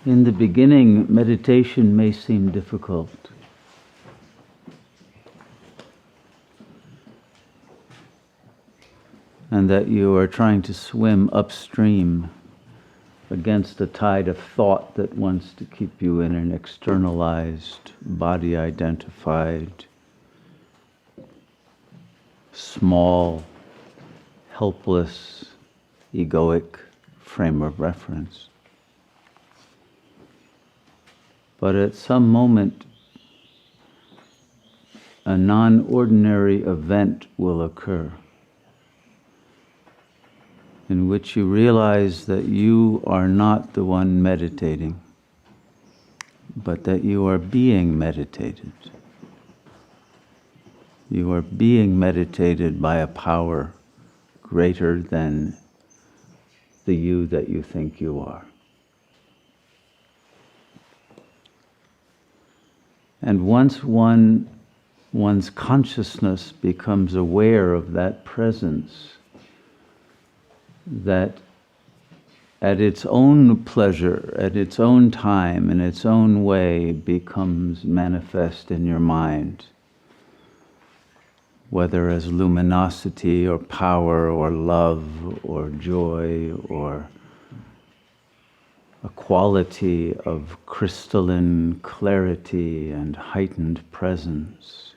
In the beginning, meditation may seem difficult. And that you are trying to swim upstream against a tide of thought that wants to keep you in an externalized, body-identified, small, helpless, egoic frame of reference. But at some moment, a non-ordinary event will occur in which you realize that you are not the one meditating, but that you are being meditated. You are being meditated by a power greater than the you that you think you are. And once one's consciousness becomes aware of that presence, that at its own pleasure, at its own time, in its own way becomes manifest in your mind, whether as luminosity or power or love or joy or a quality of crystalline clarity and heightened presence.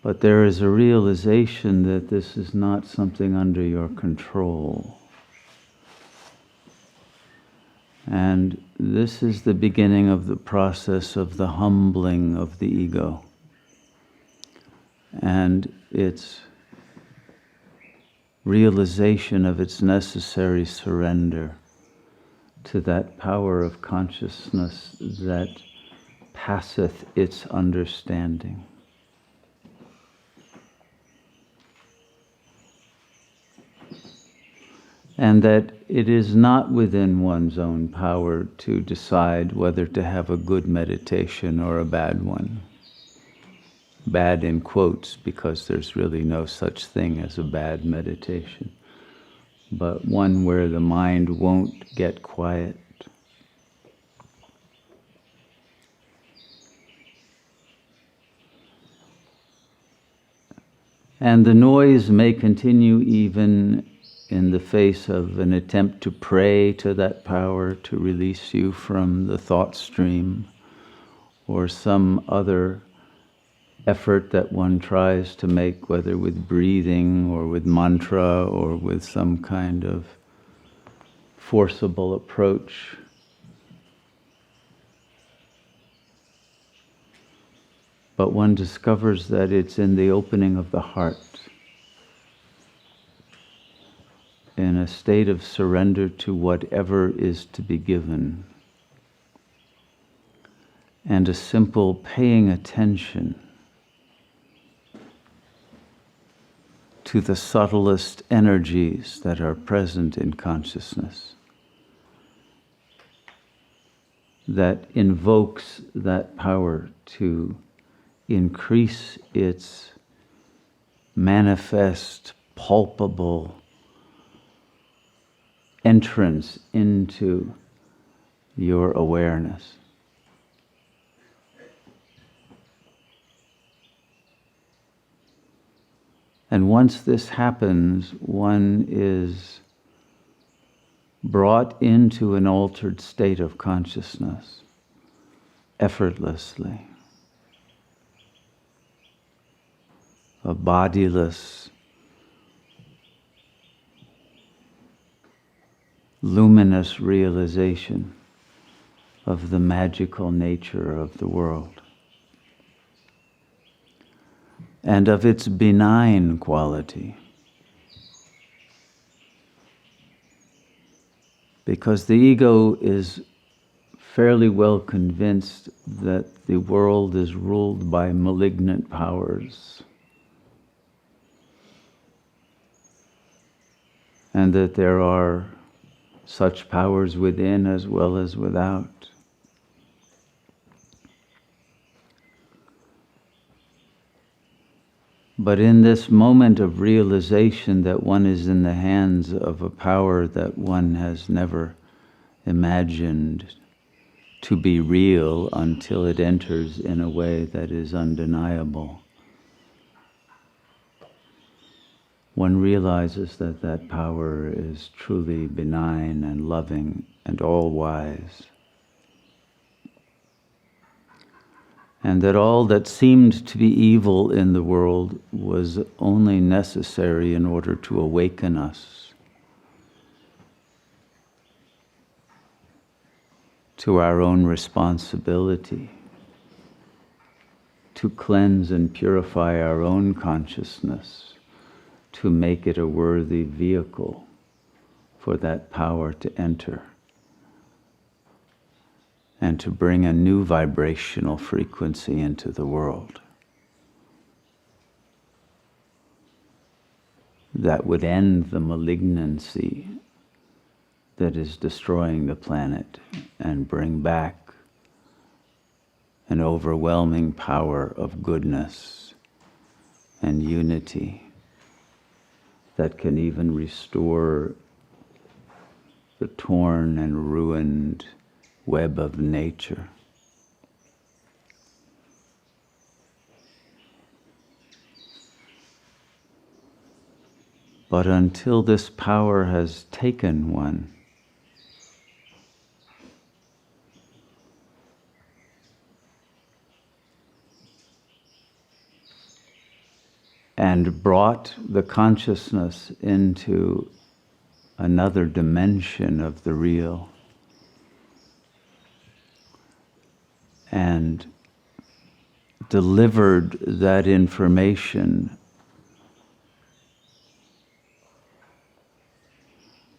But there is a realization that this is not something under your control. And this is the beginning of the process of the humbling of the ego. And its realization of its necessary surrender to that power of consciousness that passeth its understanding. And that it is not within one's own power to decide whether to have a good meditation or a bad one. Bad in quotes, because there's really no such thing as a bad meditation, but one where the mind won't get quiet. And the noise may continue even in the face of an attempt to pray to that power to release you from the thought stream, or some other effort that one tries to make, whether with breathing or with mantra or with some kind of forcible approach. But one discovers that it's in the opening of the heart, in a state of surrender to whatever is to be given, and a simple paying attention to the subtlest energies that are present in consciousness, that invokes that power to increase its manifest, palpable entrance into your awareness. And once this happens, one is brought into an altered state of consciousness effortlessly. A bodiless, luminous realization of the magical nature of the world and of its benign quality. Because the ego is fairly well convinced that the world is ruled by malignant powers, and that there are such powers within as well as without. But in this moment of realization that one is in the hands of a power that one has never imagined to be real until it enters in a way that is undeniable. One realizes that that power is truly benign and loving and all-wise, and that all that seemed to be evil in the world was only necessary in order to awaken us to our own responsibility, to cleanse and purify our own consciousness, to make it a worthy vehicle for that power to enter and to bring a new vibrational frequency into the world that would end the malignancy that is destroying the planet and bring back an overwhelming power of goodness and unity that can even restore the torn and ruined web of nature. But until this power has taken one, and brought the consciousness into another dimension of the real, and delivered that information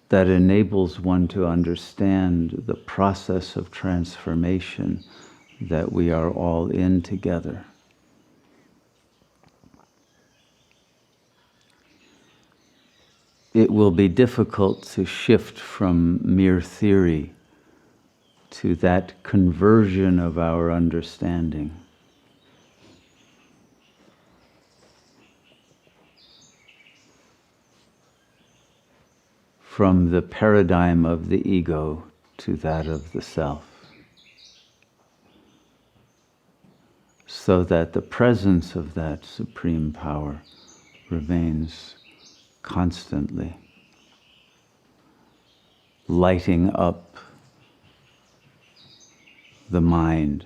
that enables one to understand the process of transformation that we are all in together. It will be difficult to shift from mere theory to that conversion of our understanding. From the paradigm of the ego to that of the self, so that the presence of that supreme power remains constantly lighting up the mind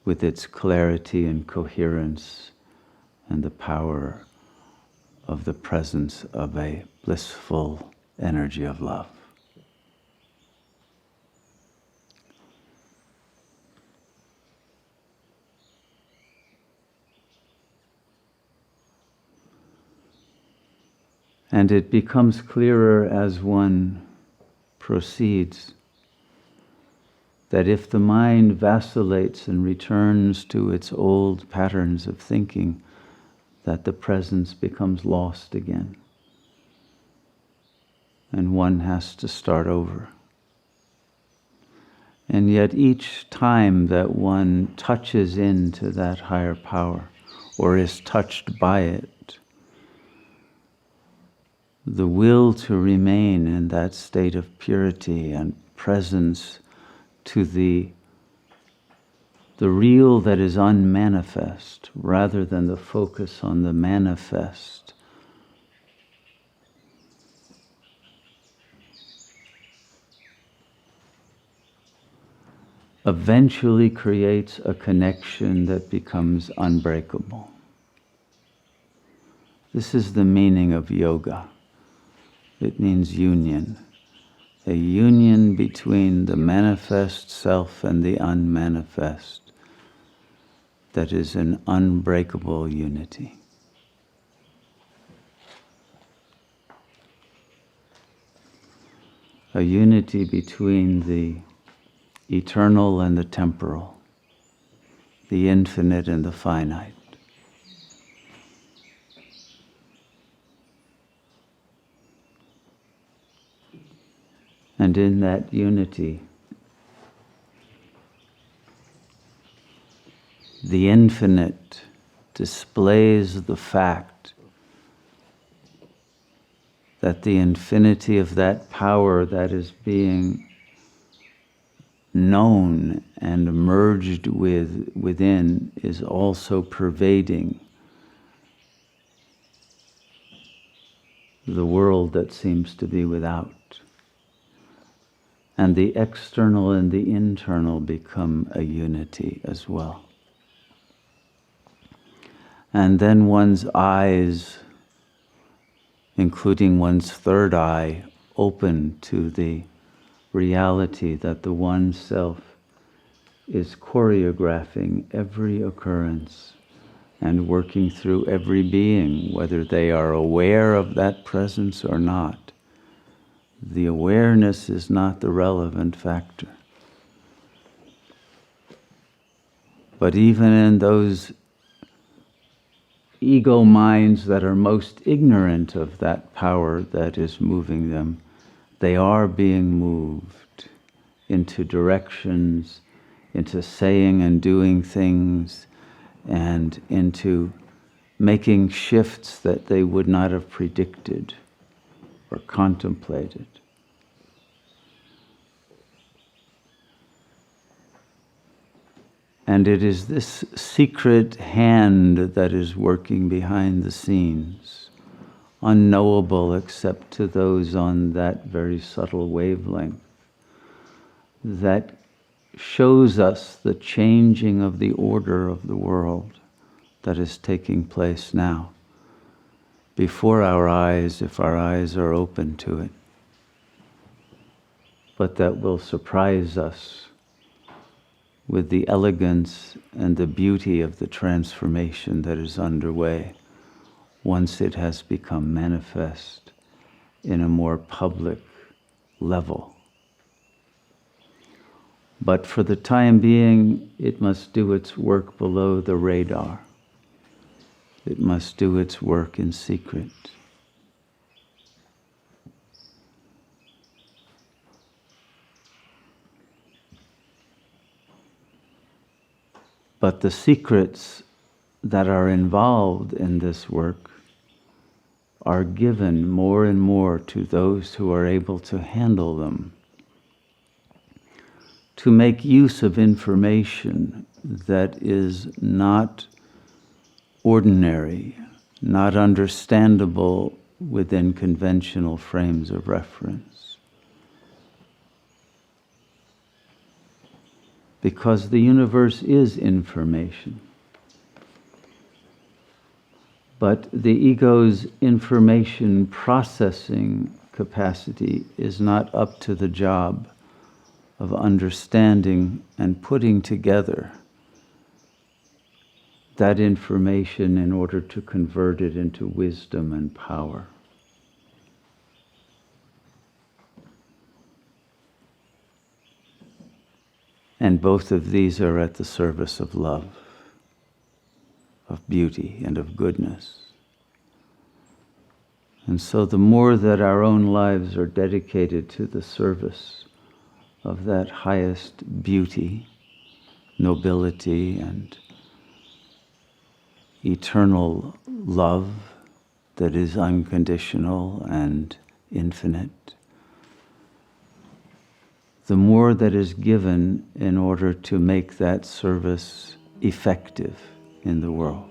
with its clarity and coherence and the power of the presence of a blissful energy of love. And it becomes clearer as one proceeds that if the mind vacillates and returns to its old patterns of thinking, that the presence becomes lost again. And one has to start over. And yet each time that one touches into that higher power, or is touched by it, the will to remain in that state of purity and presence to the real that is unmanifest, rather than the focus on the manifest, eventually creates a connection that becomes unbreakable. This is the meaning of yoga. It means union. A union between the manifest self and the unmanifest that is an unbreakable unity. A unity between the eternal and the temporal, the infinite and the finite. And in that unity, the infinite displays the fact that the infinity of that power that is being known and merged within is also pervading the world that seems to be without. And the external and the internal become a unity as well. And then one's eyes, including one's third eye, open to the reality that the One Self is choreographing every occurrence and working through every being, whether they are aware of that presence or not. The awareness is not the relevant factor. But even in those ego minds that are most ignorant of that power that is moving them, they are being moved into directions, into saying and doing things, and into making shifts that they would not have predicted or contemplated. And it is this secret hand that is working behind the scenes, unknowable except to those on that very subtle wavelength, that shows us the changing of the order of the world that is taking place now, before our eyes, if our eyes are open to it, but that will surprise us with the elegance and the beauty of the transformation that is underway once it has become manifest in a more public level. But for the time being, it must do its work below the radar. It must do its work in secret. But the secrets that are involved in this work are given more and more to those who are able to handle them, to make use of information that is not ordinary, not understandable within conventional frames of reference. Because the universe is information. But the ego's information processing capacity is not up to the job of understanding and putting together that information in order to convert it into wisdom and power. And both of these are at the service of love, of beauty, and of goodness. And so the more that our own lives are dedicated to the service of that highest beauty, nobility, and eternal love that is unconditional and infinite, the more that is given in order to make that service effective in the world.